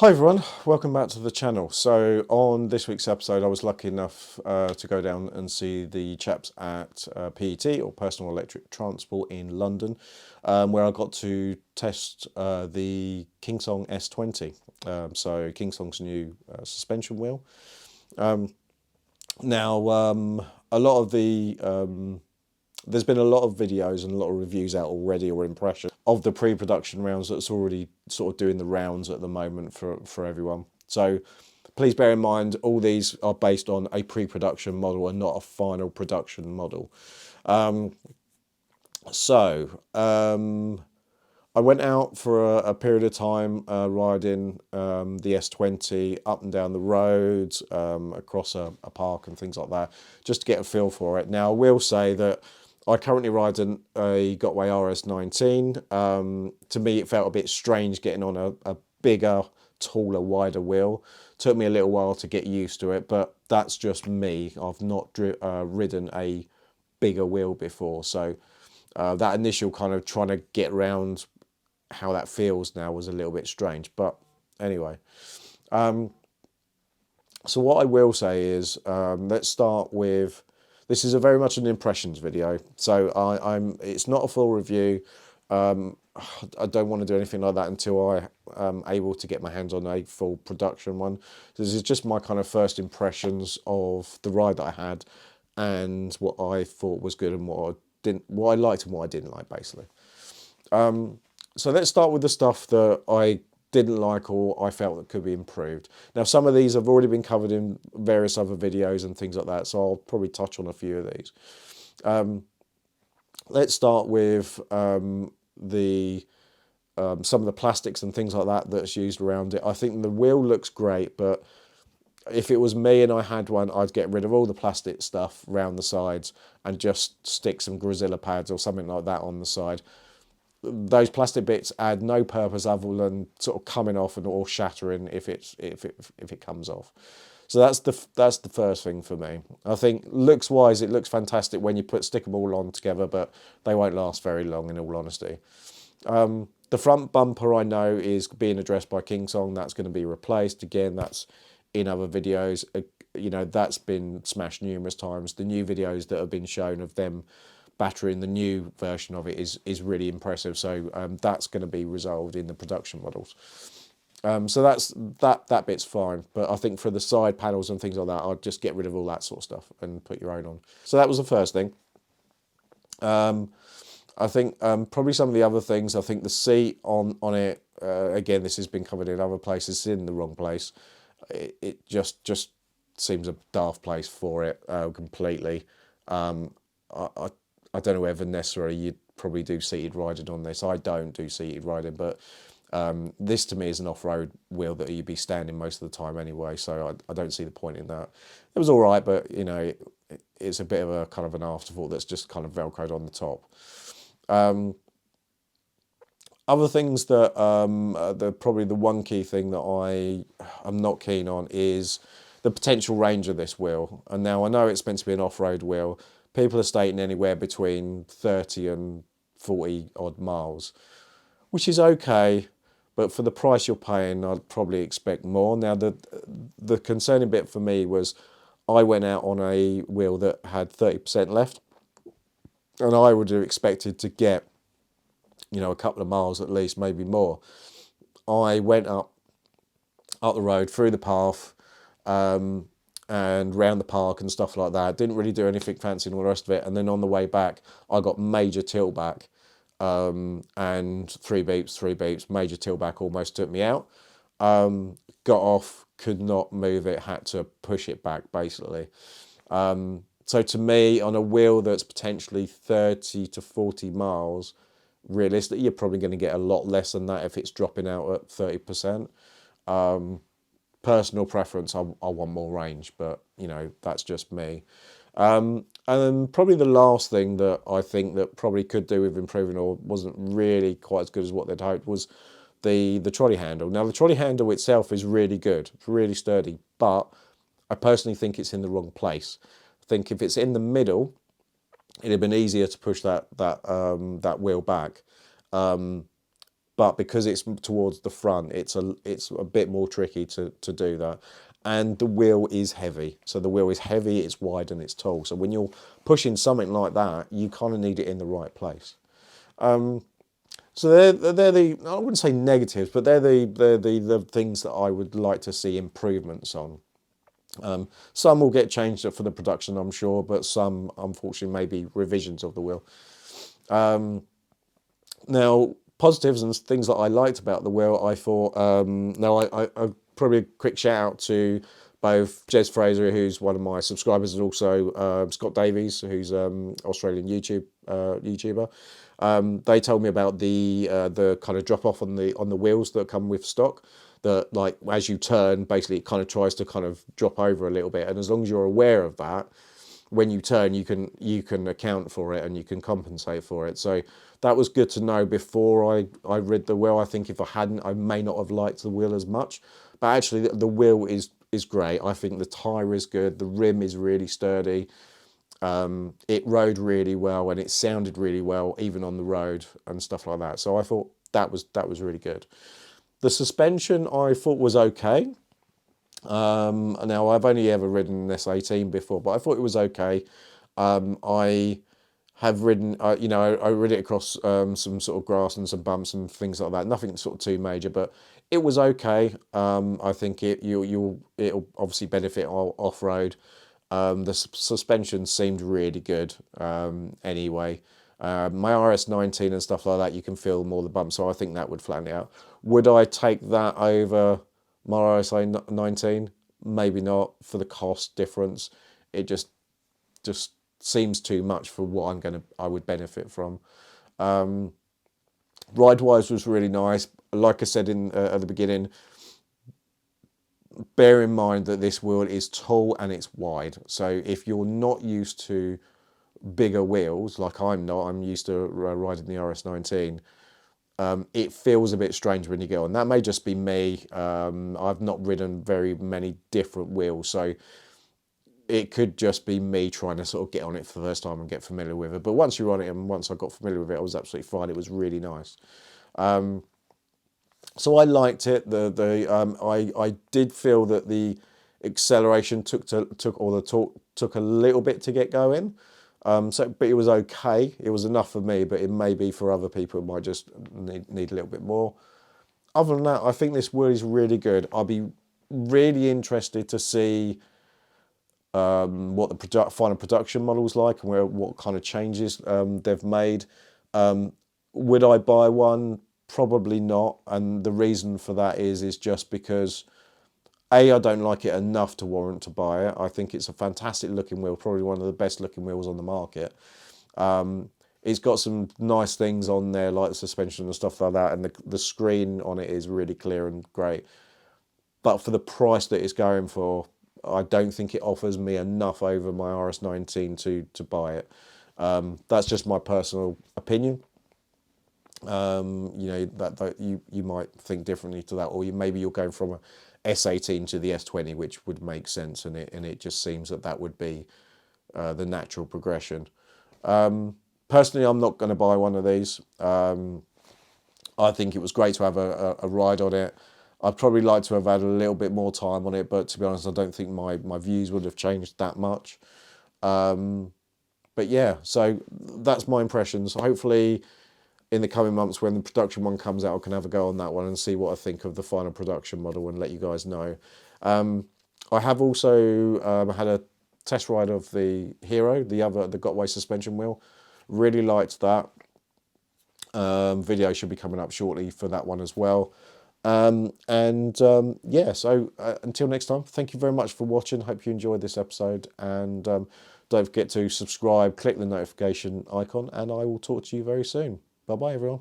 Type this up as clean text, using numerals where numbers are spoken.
Hi everyone, welcome back to the channel. So on this week's episode I was lucky enough to go down and see the chaps at PET, or Personal Electric Transport, in London, where I got to test the Kingsong S20, so Kingsong's new suspension wheel. Now a lot of the there's been a lot of videos and a lot of reviews out already, or impressions of the pre-production rounds that's already sort of doing the rounds at the moment for everyone. So please bear in mind, all these are based on a pre-production model and not a final production model. I went out for a period of time riding the S20 up and down the roads, across a park and things like that, just to get a feel for it. Now I will say that I currently ride a Gotway RS19. To me, it felt a bit strange getting on a bigger, taller, wider wheel. Took me a little while to get used to it, but that's just me. I've not ridden a bigger wheel before, so that initial kind of trying to get around how that feels now was a little bit strange. But anyway, so what I will say is, let's start with, this is very much an impressions video, so it's not a full review. I don't want to do anything like that until I am able to get my hands on a full production one. This is just my kind of first impressions of the ride that I had, and what I thought was good and what I liked and what I didn't like, basically. So let's start with the stuff that I didn't like or I felt that could be improved. Now, some of these have already been covered in various other videos and things like that, so I'll probably touch on a few of these. Let's start with some of the plastics and things like that that's used around it. I think the wheel looks great, but if it was me and I had one, I'd get rid of all the plastic stuff around the sides and just stick some Grozilla pads or something like that on the side. Those plastic bits add no purpose other than sort of coming off and or shattering if it comes off. So that's the first thing for me. I think looks wise, it looks fantastic when you stick them all on together, but they won't last very long, in all honesty. The front bumper, I know, is being addressed by Kingsong. That's going to be replaced. Again, that's in other videos. You know, that's been smashed numerous times. The new videos that have been shown of them battering the new version of it is really impressive. So that's going to be resolved in the production models. So that bit's fine. But I think for the side panels and things like that, I'd just get rid of all that sort of stuff and put your own on. So that was the first thing. I think probably some of the other things, I think the seat on it, again, this has been covered in other places, it's in the wrong place. It just seems a daft place for it completely. I don't know whether necessarily you'd probably do seated riding on this. I don't do seated riding, but this to me is an off-road wheel that you'd be standing most of the time anyway, so I don't see the point in that. It was all right, but you know, it's a bit of a kind of an afterthought that's just kind of velcroed on the top. Other things that probably the one key thing that I'm not keen on is the potential range of this wheel. And now I know it's meant to be an off-road wheel. People are stating anywhere between 30 and 40 odd miles, which is okay, but for the price you're paying, I'd probably expect more. Now, the concerning bit for me was I went out on a wheel that had 30% left, and I would have expected to get, you know, a couple of miles at least, maybe more. I went up the road, through the path, and round the park and stuff like that. Didn't really do anything fancy and all the rest of it. And then on the way back, I got major tilt back, and three beeps, major tilt back almost took me out. Got off, could not move it, had to push it back, basically. So to me, on a wheel that's potentially 30 to 40 miles, realistically, you're probably going to get a lot less than that if it's dropping out at 30%. Personal preference, I want more range, but you know, that's just me. And then probably the last thing that I think that probably could do with improving, or wasn't really quite as good as what they'd hoped, was the trolley handle. Now, the trolley handle itself is really good, it's really sturdy, but I personally think it's in the wrong place. I think if it's in the middle, it'd have been easier to push that wheel back. but because it's towards the front, it's a bit more tricky to do that. And the wheel is heavy. So the wheel is heavy, it's wide, and it's tall. So when you're pushing something like that, you kind of need it in the right place. So they're the, I wouldn't say negatives, but they're the things that I would like to see improvements on. Some will get changed for the production, I'm sure, but some, unfortunately, may be revisions of the wheel. Now, positives and things that I liked about the wheel, I thought, I probably a quick shout out to both Jez Fraser, who's one of my subscribers, and also Scott Davies, who's Australian YouTuber. They told me about the kind of drop off on the wheels that come with stock. That, like, as you turn, basically it kind of tries to kind of drop over a little bit, and as long as you're aware of that, when you turn, you can account for it and you can compensate for it. So that was good to know before I read the wheel. I think if I hadn't, I may not have liked the wheel as much. But actually, the wheel is great. I think the tyre is good. The rim is really sturdy. It rode really well and it sounded really well, even on the road and stuff like that. So I thought that was really good. The suspension I thought was okay. Now, I've only ever ridden an S18 before, but I thought it was okay. I have ridden, I rid it across some sort of grass and some bumps and things like that. Nothing sort of too major, but it was okay. I think it'll obviously benefit off road. The suspension seemed really good. Anyway. My RS19 and stuff like that, you can feel more the bumps, so I think that would flatten it out. Would I take that over my RS19? Maybe not, for the cost difference. It just seems too much for what I would benefit from. Ride-wise was really nice. Like I said at the beginning, bear in mind that this wheel is tall and it's wide. So if you're not used to bigger wheels, like I'm not, I'm used to riding the RS19, it feels a bit strange when you get on. That may just be me. I've not ridden very many different wheels, so it could just be me trying to sort of get on it for the first time and get familiar with it. But once you're on it, and once I got familiar with it, I was absolutely fine. It was really nice. So I liked it. I did feel that the acceleration took a little bit to get going. But it was okay. It was enough for me, but it may be for other people. It might just need a little bit more. Other than that, I think this wheel is really good. I'll be really interested to see what the final production model's like and what kind of changes they've made. Would I buy one? Probably not. And the reason for that is just because I don't like it enough to warrant to buy it. I think it's a fantastic looking wheel, probably one of the best looking wheels on the market. It's got some nice things on there, like the suspension and stuff like that, and the screen on it is really clear and great. But for the price that it's going for, I don't think it offers me enough over my RS19 to buy it. That's just my personal opinion. That you might think differently to that, or maybe you're going from a S18 to the S20, which would make sense, and it just seems that would be the natural progression. Personally, I'm not going to buy one of these. I think it was great to have a ride on it. I'd probably like to have had a little bit more time on it, but to be honest, I don't think my views would have changed that much. But yeah, so that's my impressions. Hopefully, in the coming months, when the production one comes out, I can have a go on that one and see what I think of the final production model and let you guys know. I have also had a test ride of the Hero, the Gotway suspension wheel. Really liked that. Video should be coming up shortly for that one as well. Yeah, so until next time, thank you very much for watching. Hope you enjoyed this episode, and don't forget to subscribe, click the notification icon, and I will talk to you very soon. Bye bye, everyone.